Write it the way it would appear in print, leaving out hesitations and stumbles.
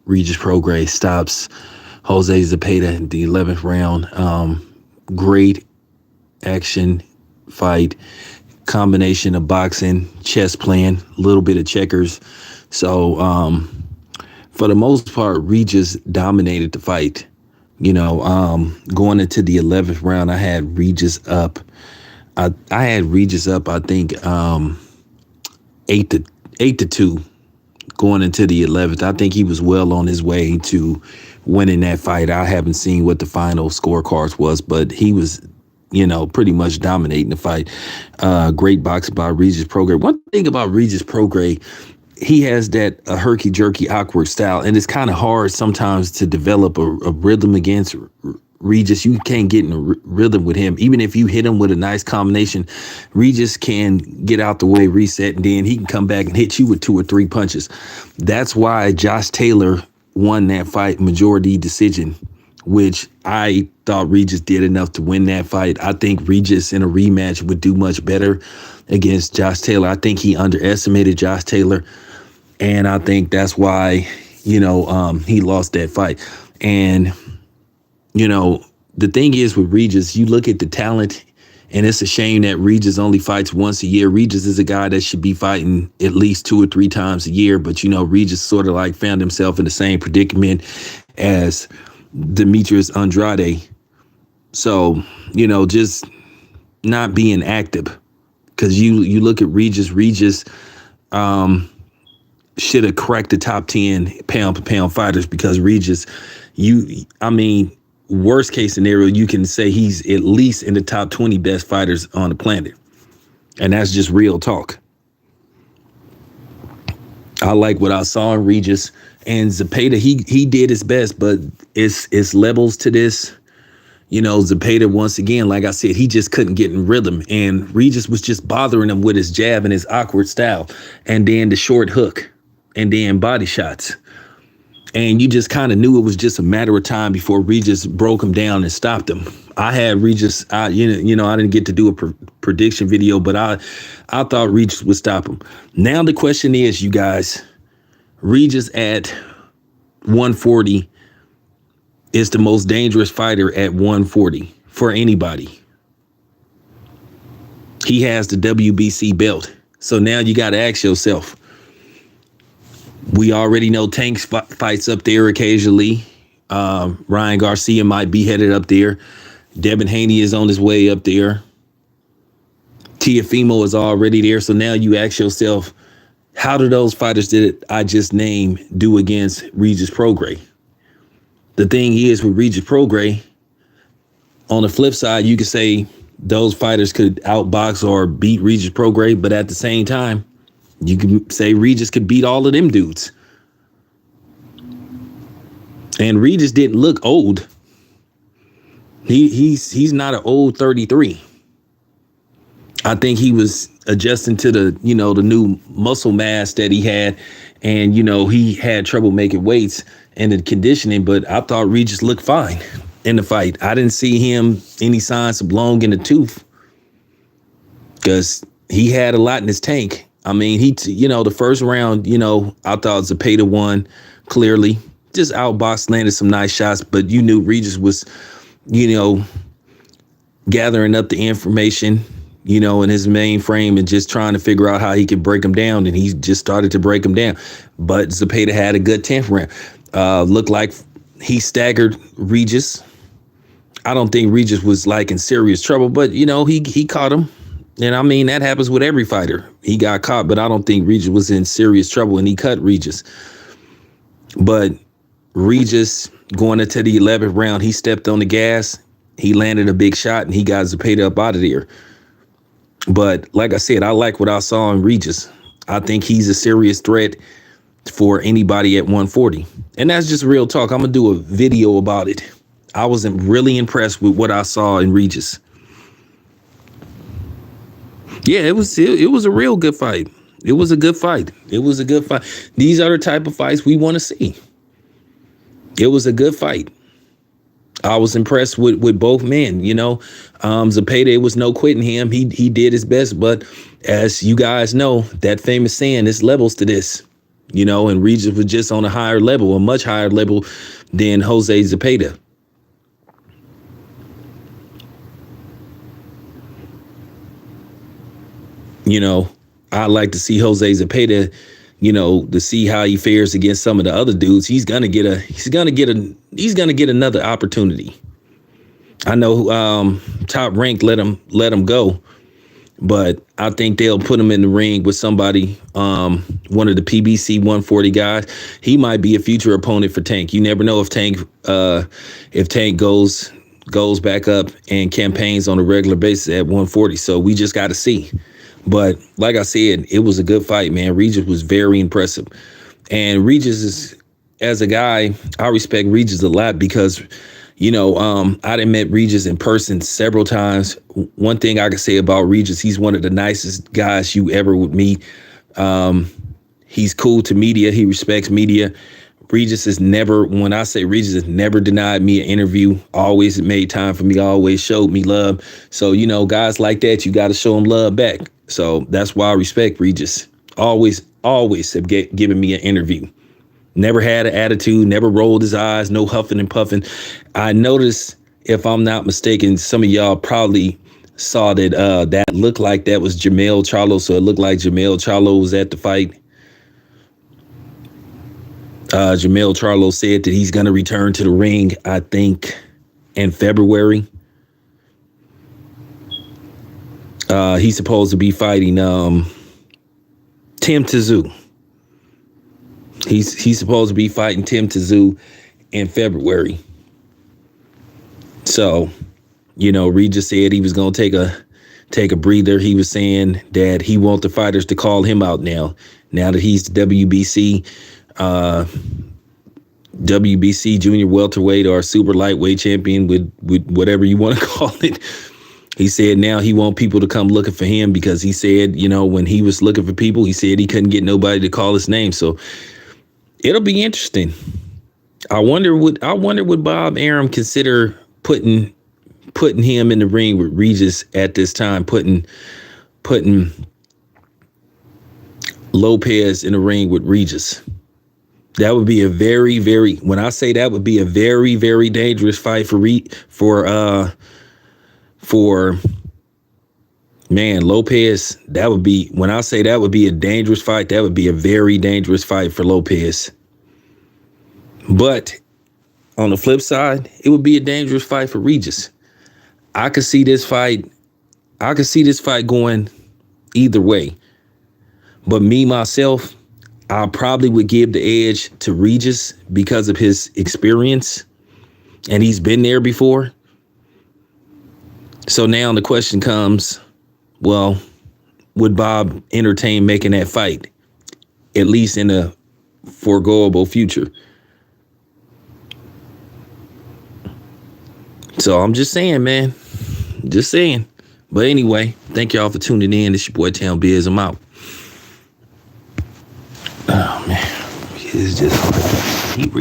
Regis Prograis stops Jose Zapata in the 11th round. Great action fight, combination of boxing, chess playing, a little bit of checkers. So for the most part, Regis dominated the fight. Going into the 11th round, I had Regis up. I had Regis up. I think 8-2 going into the 11th. I think he was well on his way to winning that fight. I haven't seen what the final scorecards was, but he was, pretty much dominating the fight. Great boxing by Regis Prograis. One thing about Regis Prograis, he has that herky-jerky, awkward style, and it's kind of hard sometimes to develop a rhythm against Regis. You can't get in a rhythm with him. Even if you hit him with a nice combination, Regis can get out the way, reset, and then he can come back and hit you with 2 or 3 punches. That's why Josh Taylor won that fight majority decision, which I thought Regis did enough to win that fight. I think Regis in a rematch would do much better against Josh Taylor. I think he underestimated Josh Taylor, and I think that's why, he lost that fight. And the thing is with Regis, you look at the talent, and it's a shame that Regis only fights once a year. Regis is a guy that should be fighting at least 2 or 3 times a year. But, Regis sort of like found himself in the same predicament as Demetrius Andrade. So, just not being active. Because you look at Regis, should have cracked the top 10 pound-for-pound fighters, because Regis, worst case scenario, you can say he's at least in the top 20 best fighters on the planet. And that's just real talk. I like what I saw in Regis. And Zapata, he did his best, but it's levels to this. Zapata, once again, like I said, he just couldn't get in rhythm. And Regis was just bothering him with his jab and his awkward style. And then the short hook. And then body shots. And you just kind of knew it was just a matter of time before Regis broke him down and stopped him. I had Regis, I didn't get to do a prediction video, but I thought Regis would stop him. Now the question is, you guys, Regis at 140 is the most dangerous fighter at 140 for anybody. He has the WBC belt. So now you got to ask yourself, we already know Tank's fights up there occasionally. Ryan Garcia might be headed up there. Devin Haney is on his way up there. Teofimo is already there. So now you ask yourself, how do those fighters that I just named do against Regis Prograis? The thing is with Regis Prograis, on the flip side, you could say those fighters could outbox or beat Regis Prograis, but at the same time, you can say Regis could beat all of them dudes. And Regis didn't look old. He's not an old 33. I think he was adjusting to the new muscle mass that he had. And, he had trouble making weights and the conditioning, but I thought Regis looked fine in the fight. I didn't see him any signs of blowing in the tooth, because he had a lot in his tank. The first round, I thought Zapata won clearly. Just outboxed, landed some nice shots, but you knew Regis was, gathering up the information, in his mainframe and just trying to figure out how he could break him down. And he just started to break him down. But Zapata had a good 10th round. Looked like he staggered Regis. I don't think Regis was like in serious trouble, but, he caught him. And that happens with every fighter. He got caught, but I don't think Regis was in serious trouble, and he cut Regis. But Regis, going into the 11th round, he stepped on the gas. He landed a big shot, and he got Zapata up out of there. But like I said, I like what I saw in Regis. I think he's a serious threat for anybody at 140. And that's just real talk. I'm going to do a video about it. I wasn't really impressed with what I saw in Regis. Yeah, it was a real good fight. It was a good fight. These are the type of fights we want to see. It was a good fight. I was impressed with both men. Zapata, it was no quitting him. He did his best. But as you guys know, that famous saying, there's levels to this. and Regis was just on a higher level, a much higher level than Jose Zapata. I like to see Jose Zapata, to see how he fares against some of the other dudes. He's gonna get another opportunity. I know Top Rank let him go, but I think they'll put him in the ring with somebody, one of the PBC 140 guys. He might be a future opponent for Tank. You never know if Tank goes back up and campaigns on a regular basis at 140. So we just got to see. But like I said, it was a good fight, man. Regis was very impressive. And Regis is, as a guy, I respect Regis a lot because, I done met Regis in person several times. One thing I can say about Regis, he's one of the nicest guys you ever would meet. He's cool to media. He respects media. Regis has never denied me an interview, always made time for me, always showed me love. So, guys like that, you got to show them love back. So that's why I respect Regis. Always have given me an interview. Never had an attitude, never rolled his eyes, no huffing and puffing. I noticed, if I'm not mistaken, some of y'all probably saw that that looked like that was Jermell Charlo. So it looked like Jermell Charlo was at the fight. Jermell Charlo said that he's going to return to the ring, I think, in February. He's supposed to be fighting Tim Tszyu. He's supposed to be fighting Tim Tszyu in February. So, Regis said he was going to take a breather. He was saying that he wants the fighters to call him out now that he's the WBC junior welterweight or super lightweight champion with whatever you want to call it. He said now he wants people to come looking for him because he said, when he was looking for people, he said he couldn't get nobody to call his name. So it'll be interesting. I wonder would Bob Arum consider putting him in the ring with Regis at this time, putting Lopez in the ring with Regis. That would be a very, very, when I say that would be a very, very dangerous fight for Lopez. That would be, when I say that would be a dangerous fight, that would be a very dangerous fight for Lopez. But on the flip side, it would be a dangerous fight for Regis. I could see this fight going either way. But me, myself, I probably would give the edge to Regis because of his experience. And he's been there before. So now the question comes, well, would Bob entertain making that fight, at least in a foregoable future? So I'm just saying, man. Just saying. But anyway, thank y'all for tuning in. It's your boy Town Biz. I'm out. Oh, man. It's just hard.